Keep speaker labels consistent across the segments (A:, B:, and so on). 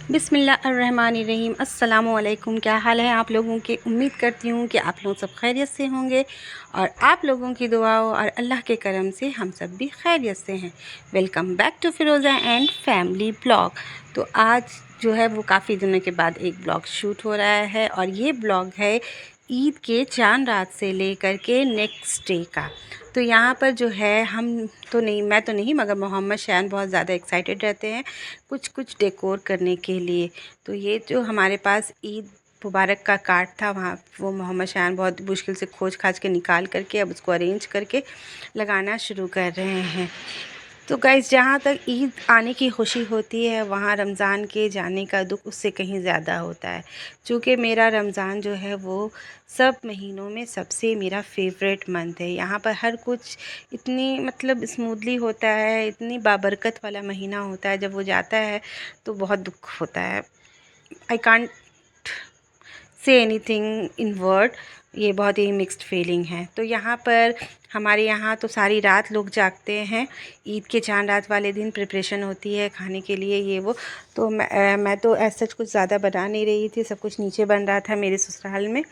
A: बिस्मिल्लाहिर्रहमानिर्रहीम। अस्सलामुअलैकुम। क्या हाल है आप लोगों के? उम्मीद करती हूँ कि आप लोग सब खैरियत से होंगे और आप लोगों की दुआओं और अल्लाह के करम से हम सब भी खैरियत से हैं। Welcome back to Firoza and family blog. तो आज जो है वो काफ़ी दिनों के बाद एक ब्लॉग शूट हो रहा है और ये ब्लॉग है ईद के चांद रात से लेकर के नेक्स्ट डे का। तो यहाँ पर जो है मैं तो नहीं मगर मोहम्मद शान बहुत ज़्यादा एक्साइटेड रहते हैं कुछ डेकोर करने के लिए। तो ये जो हमारे पास ईद मुबारक का कार्ड था वहाँ वो मोहम्मद शान बहुत मुश्किल से खोज खाज के निकाल करके अब उसको अरेंज करके लगाना शुरू कर रहे हैं। तो गाइस, जहाँ तक ईद आने की खुशी होती है वहाँ रमज़ान के जाने का दुख उससे कहीं ज़्यादा होता है। चूँकि मेरा रमज़ान जो है वो सब महीनों में सबसे मेरा फेवरेट मंथ है। यहाँ पर हर कुछ इतनी स्मूथली होता है, इतनी बाबरकत वाला महीना होता है। जब वो जाता है तो बहुत दुख होता है। I can't say anything in word. ये बहुत ही मिक्स्ड फीलिंग है। तो यहाँ पर हमारे यहाँ तो सारी रात लोग जागते हैं। ईद के चांद रात वाले दिन प्रिपरेशन होती है खाने के लिए ये वो। तो मैं तो ऐसा कुछ ज़्यादा बना नहीं रही थी, सब कुछ नीचे बन रहा था मेरे ससुराल में।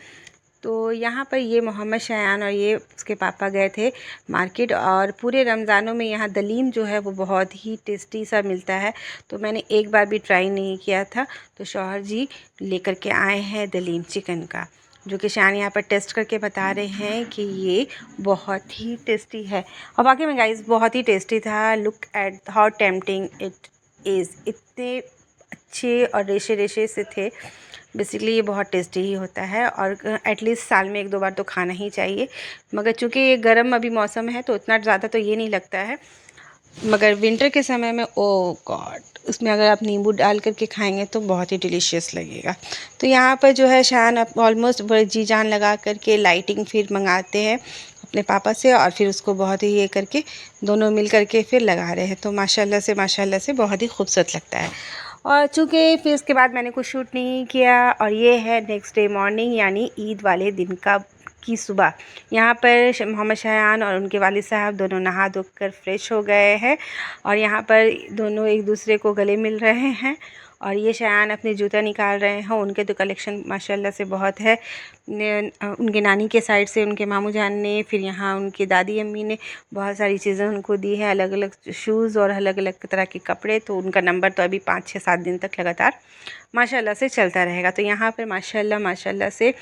A: तो यहाँ पर ये मोहम्मद शायान और ये उसके पापा गए थे मार्केट और पूरे रमज़ानों में यहाँ दलीम जो है वो बहुत ही टेस्टी सा मिलता है। तो मैंने एक बार भी ट्राई नहीं किया था। तो शौहर जी लेकर के आए हैं दलीम चिकन का, जो कि शान यहाँ पर टेस्ट करके बता रहे हैं कि ये बहुत ही टेस्टी है। और वाकई में गाइस बहुत ही टेस्टी था। Look at how tempting it is. इतने अच्छे और रेशे रेशे से थे। बेसिकली ये बहुत टेस्टी ही होता है और एटलीस्ट साल में 1-2 बार तो खाना ही चाहिए। मगर चूँकि ये गर्म अभी मौसम है तो उतना ज़्यादा तो ये नहीं लगता है, मगर विंटर के समय में ओह गॉड, उसमें अगर आप नींबू डाल करके खाएंगे तो बहुत ही डिलीशियस लगेगा। तो यहाँ पर जो है शान अब ऑलमोस्ट बड़े जी जान लगा करके लाइटिंग फिर मंगाते हैं अपने पापा से और फिर उसको बहुत ही ये करके दोनों मिल करके फिर लगा रहे हैं। तो माशाल्लाह से बहुत ही खूबसूरत लगता है। और चूँकि फिर उसके बाद मैंने कुछ शूट नहीं किया और ये है नेक्स्ट डे मॉर्निंग यानी ईद वाले दिन की सुबह। यहाँ पर मोहम्मद शायान और उनके वालिद साहब दोनों नहा धो कर फ्रेश हो गए हैं और यहाँ पर दोनों एक दूसरे को गले मिल रहे हैं। और ये शायान अपने जूता निकाल रहे हैं। उनके तो कलेक्शन माशाल्लाह से बहुत है। उनके नानी के साइड से उनके मामू जान ने, फिर यहाँ उनकी दादी अम्मी ने बहुत सारी चीज़ें उनको दी है, अलग अलग शूज़ और अलग अलग तरह के कपड़े। तो उनका नंबर तो अभी 5-6-7 दिन तक लगातार माशाल्लाह से चलता रहेगा। तो यहाँ पर माशाल्लाह से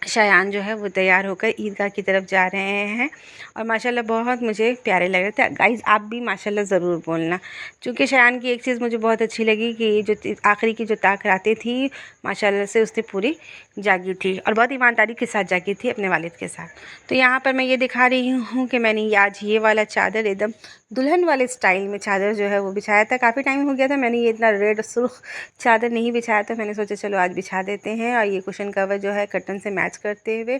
A: शायान जो है वो तैयार होकर ईदगाह की तरफ जा रहे हैं और माशाल्लाह बहुत मुझे प्यारे लग रहे थे। गाइज़ आप भी माशाल्लाह ज़रूर बोलना, क्योंकि शायान की एक चीज़ मुझे बहुत अच्छी लगी कि ये जो आखिरी की जो ताकरातें थी माशाल्लाह से उसने पूरी जागी थी और बहुत ईमानदारी के साथ जागी थी अपने वालिद के साथ। तो यहाँ पर मैं ये दिखा रही हूँ कि मैंने आज ये वाला चादर एकदम दुल्हन वाले स्टाइल में चादर जो है वो बिछाया था। काफ़ी टाइम हो गया था मैंने ये इतना रेड सुर्ख चादर नहीं बिछाया था। मैंने सोचा चलो आज बिछा देते हैं और ये कुशन कवर जो है कर्टन से मैच करते हुए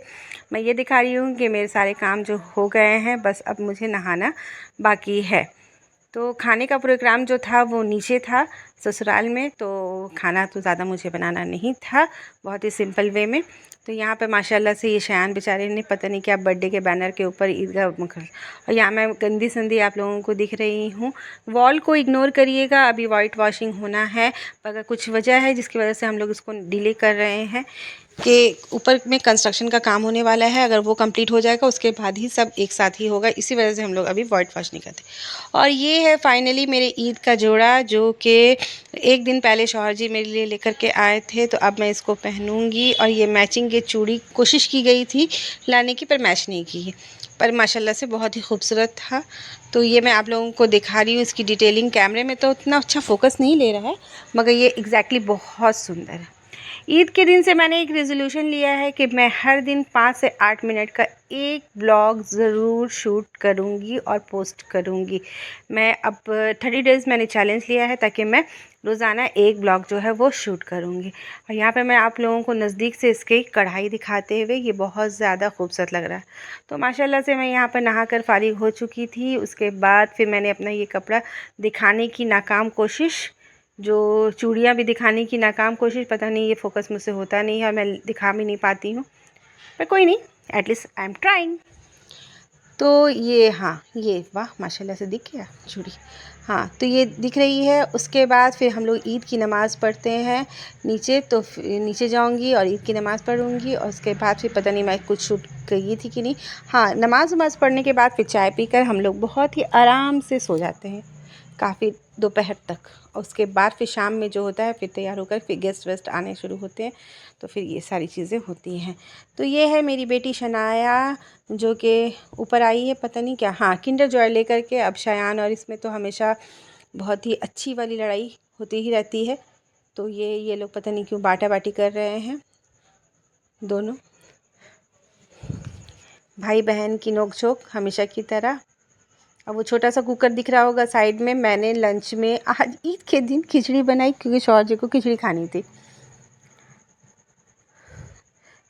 A: मैं ये दिखा रही हूँ कि मेरे सारे काम जो हो गए हैं, बस अब मुझे नहाना बाकी है। तो खाने का प्रोग्राम जो था वो नीचे था ससुराल में, तो खाना तो ज़्यादा मुझे बनाना नहीं था, बहुत ही सिंपल वे में। तो यहाँ पे माशाल्लाह से ये शायान बेचारे ने पता नहीं क्या बर्थडे के बैनर के ऊपर ईदगाह और यहाँ मैं गंदी संदी आप लोगों को दिख रही हूँ। वॉल को इग्नोर करिएगा, अभी वाइट वॉशिंग होना है, मगर कुछ वजह है जिसकी वजह से हम लोग इसको डिले कर रहे हैं कि ऊपर में कंस्ट्रक्शन का काम होने वाला है। अगर वो कंप्लीट हो जाएगा उसके बाद ही सब एक साथ ही होगा, इसी वजह से हम लोग अभी वाइट वॉश नहीं करते। और ये है फाइनली मेरे ईद का जोड़ा, जो कि एक दिन पहले शौहर जी मेरे लिए लेकर के आए थे। तो अब मैं इसको पहनूंगी और ये मैचिंग ये चूड़ी कोशिश की गई थी लाने की, पर मैच नहीं की, पर माशाल्लाह से बहुत ही खूबसूरत था। तो ये मैं आप लोगों को दिखा रही हूँ। इसकी डिटेलिंग कैमरे में तो उतना अच्छा फोकस नहीं ले रहा है, मगर ये एग्जैक्टली बहुत सुंदर है। ईद के दिन से मैंने एक रेजोल्यूशन लिया है कि मैं हर दिन 5 से 8 मिनट का एक ब्लॉग ज़रूर शूट करूँगी और पोस्ट करूँगी। मैं अब 30 डेज़ मैंने चैलेंज लिया है ताकि मैं रोज़ाना एक ब्लॉग जो है वो शूट करूँगी। और यहाँ पे मैं आप लोगों को नज़दीक से इसकी कढ़ाई दिखाते हुए, ये बहुत ज़्यादा खूबसूरत लग रहा है। तो माशाल्लाह से मैं यहाँ पर नहा कर फारिग हो चुकी थी। उसके बाद फिर मैंने अपना ये कपड़ा दिखाने की नाकाम कोशिश, जो चूड़ियाँ भी दिखाने की नाकाम कोशिश, पता नहीं ये फोकस मुझसे होता नहीं है और मैं दिखा भी नहीं पाती हूँ, पर कोई नहीं, एटलीस्ट आई एम ट्राइंग। तो ये हाँ, ये वाह माशाल्लाह से दिख गया चूड़ी। हाँ, तो ये दिख रही है। उसके बाद फिर हम लोग ईद की नमाज़ पढ़ते हैं नीचे, तो नीचे जाऊंगी और ईद की नमाज़ पढ़ूंगी। और उसके बाद फिर पता नहीं मैं कुछ शूट की थी कि नहीं। हाँ, नमाज़ पढ़ने के बाद फिर चाय पीकर हम लोग बहुत ही आराम से सो जाते हैं काफ़ी दोपहर तक। और उसके बाद फिर शाम में जो होता है फिर तैयार होकर फिर गेस्ट वेस्ट आने शुरू होते हैं, तो फिर ये सारी चीज़ें होती हैं। तो ये है मेरी बेटी शनाया जो कि ऊपर आई है, पता नहीं क्या, हाँ, किंडर जॉय लेकर के। अब शयान और इसमें तो हमेशा बहुत ही अच्छी वाली लड़ाई होती ही रहती है। तो ये लोग पता नहीं क्यों बाटा बाटी कर रहे हैं, दोनों भाई बहन की नोक-झोंक हमेशा की तरह। अब वो छोटा सा कुकर दिख रहा होगा साइड में, मैंने लंच में आज ईद के दिन खिचड़ी बनाई क्योंकि शौहर जी को खिचड़ी खानी थी।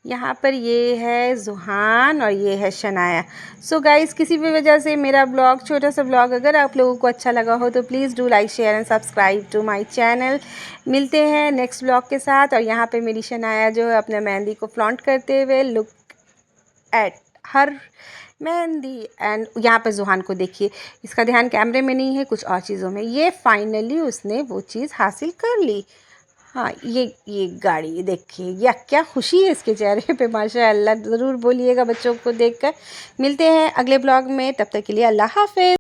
A: यहाँ पर ये है ज़ुहान और ये है शनाया। सो गाइस, किसी भी वजह से मेरा ब्लॉग, छोटा सा ब्लॉग, अगर आप लोगों को अच्छा लगा हो तो please do like share and subscribe to my channel. मिलते हैं नेक्स्ट ब्लॉग के साथ। और यहाँ पे मेरी शनाया जो है अपने मेहंदी को फ्लॉन्ट करते हुए, look at her mehndi. And यहाँ पर ज़ुहान को देखिए, इसका ध्यान कैमरे में नहीं है, कुछ और चीज़ों में। ये फाइनली उसने वो चीज़ हासिल कर ली। हाँ, ये गाड़ी देखिए, या क्या खुशी है इसके चेहरे पे, माशाअल्लाह। ज़रूर बोलिएगा बच्चों को देखकर। मिलते हैं अगले ब्लॉग में, तब तक के लिए अल्लाह हाफ़िज़।